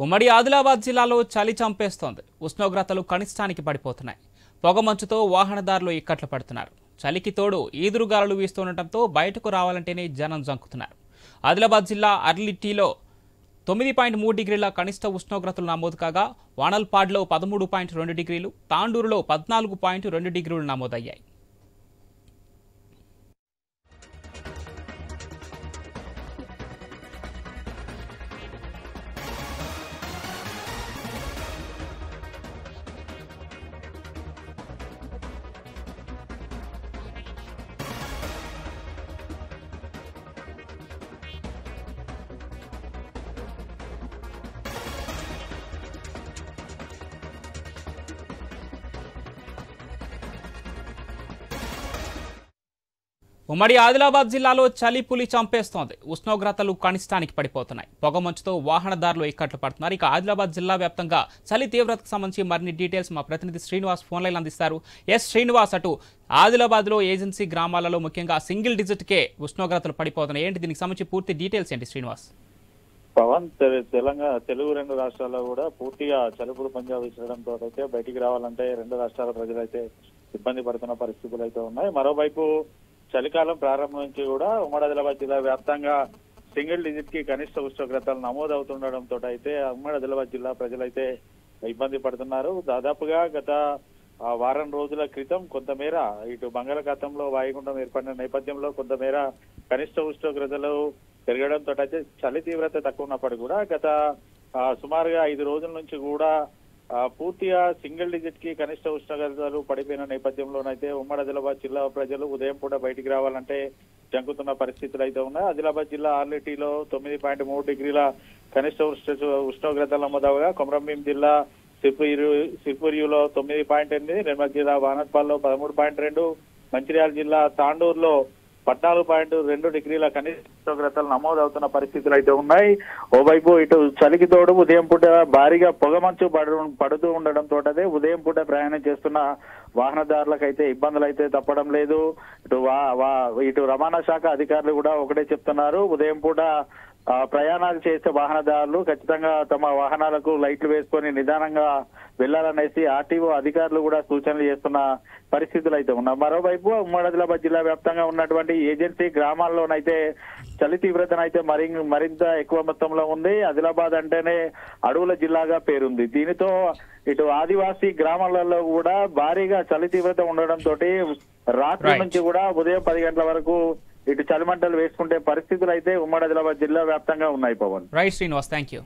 ఉమ్మడి ఆదిలాబాద్ జిల్లాలో చలి చంపేస్తోంది. ఉష్ణోగ్రతలు కనిష్టానికి పడిపోతున్నాయి. పొగమంచుతో వాహనదారులు ఇక్కట్లు పడుతున్నారు. చలికి తోడు ఈదురుగాలులు వీస్తుండటంతో బయటకు రావాలంటేనే జనం జంకుతున్నారు. ఆదిలాబాద్ జిల్లా అర్లిటీలో 9.3 డిగ్రీల కనిష్ట ఉష్ణోగ్రతలు నమోదు కాగా వానల్పాడ్లో 13.2 డిగ్రీలు, తాండూరులో 14.2 డిగ్రీలు నమోదయ్యాయి. ఉమ్మడి ఆదిలాబాద్ జిల్లాలో చలి పులి చంపేస్తోంది. ఉష్ణోగ్రతలు కనిష్టానికి పడిపోతున్నాయి. పొగమంచుతో వాహనదారులు ఇక్కట్లు పడుతున్నారు. ఇక ఆదిలాబాద్ జిల్లా వ్యాప్తంగా చలి తీవ్రతకు సంబంధించి మరిన్ని డీటెయిల్స్ మా ప్రతినిధి శ్రీనివాస్ ఫోన్ లైన్ అందిస్తారు. శ్రీనివాస్, అటు ఆదిలాబాద్లో ఏజెన్సీ గ్రామాలలో ముఖ్యంగా సింగిల్ డిజిట్కే ఉష్ణోగ్రతలు పడిపోతున్నాయి. ఏంటి దీనికి సంబంధించి పూర్తి డీటెయిల్స్ ఏంటి శ్రీనివాస్? పవన్, తెలంగాణ తెలుగు రెండు రాష్ట్రాల్లో కూడా పూర్తిగా చలుపులు పంజా విసరడంతో అయితే బయటికి రావాలంటే రెండు రాష్ట్రాల ప్రజలైతే ఇబ్బంది పడుతున్న పరిస్థితులు అయితే ఉన్నాయి. మరోవైపు చలికాలం ప్రారంభం నుంచి కూడా ఉమ్మడి ఆదిలాబాద్ జిల్లా వ్యాప్తంగా సింగిల్ డిజిట్ కి కనిష్ట ఉష్ణోగ్రతలు నమోదవుతుండడంతో అయితే ఉమ్మడి ఆదిలాబాద్ జిల్లా ప్రజలైతే ఇబ్బంది పడుతున్నారు. దాదాపుగా గత వారం రోజుల క్రితం కొంతమేర ఇటు బంగాళాఖాతంలో వాయుగుండం ఏర్పడిన నేపథ్యంలో కొంతమేర కనిష్ట ఉష్ణోగ్రతలు పెరగడంతో అయితే చలి తీవ్రత తక్కువ ఉన్నప్పటికీ కూడా గత సుమారుగా 5 రోజుల నుంచి కూడా పూర్తిగా సింగిల్ డిజిట్ కి కనిష్ట ఉష్ణోగ్రతలు పడిపోయిన నేపథ్యంలోనైతే ఉమ్మడి ఆదిలాబాద్ జిల్లా ప్రజలు ఉదయం పూట బయటికి రావాలంటే జంకుతున్న పరిస్థితులు అయితే ఉన్నాయి. ఆదిలాబాద్ జిల్లా ఆర్లిటీలో 9.3 డిగ్రీల కనిష్ట ఉష్ణోగ్రతలు నమోదవగా కొమరంభీం జిల్లా సిర్పూరిలో 9.8, నిర్మల్ జిల్లా వానర్పాల్లో 13.2, మంచిర్యాల జిల్లా తాండూరులో 14.2 డిగ్రీల కనిష్ట ఉష్ణోగ్రతలు నమోదవుతున్న పరిస్థితులు అయితే ఉన్నాయి. ఓవైపు ఇటు చలికి తోడు ఉదయం పూట భారీగా పొగమంచు పడుతూ ఉండడంతో ఉదయం పూట ప్రయాణం చేస్తున్న వాహనదారులకైతే ఇబ్బందులు అయితే తప్పడం లేదు. ఇటు రవాణా శాఖ అధికారులు కూడా ఒకటే చెప్తున్నారు, ఉదయం పూట ప్రయాణాలు చేసే వాహనదారులు ఖచ్చితంగా తమ వాహనాలకు లైట్లు వేసుకొని నిదానంగా వెళ్లాలనేసి ఆర్టీఓ అధికారులు కూడా సూచనలు చేస్తున్న పరిస్థితులు అయితే ఉన్నాయి. మరోవైపు ఉమ్మడి ఆదిలాబాద్ జిల్లా వ్యాప్తంగా ఉన్నటువంటి ఏజెన్సీ గ్రామాల్లోనైతే చలి తీవ్రతనైతే మరింత ఎక్కువ మొత్తంలో ఉంది. ఆదిలాబాద్ అంటేనే అడవుల జిల్లాగా పేరుంది. దీనితో ఇటు ఆదివాసీ గ్రామాలలో కూడా భారీగా చలి తీవ్రత ఉండడంతో రాత్రి నుంచి కూడా ఉదయం 10 గంటల వరకు ఇటు చలిమంటలు వేసుకుంటే పరిస్థితులు అయితే ఉమ్మడి ఆదిలాబాద్ జిల్లా వ్యాప్తంగా ఉన్నాయి. Pawan, right Srinivas, thank you.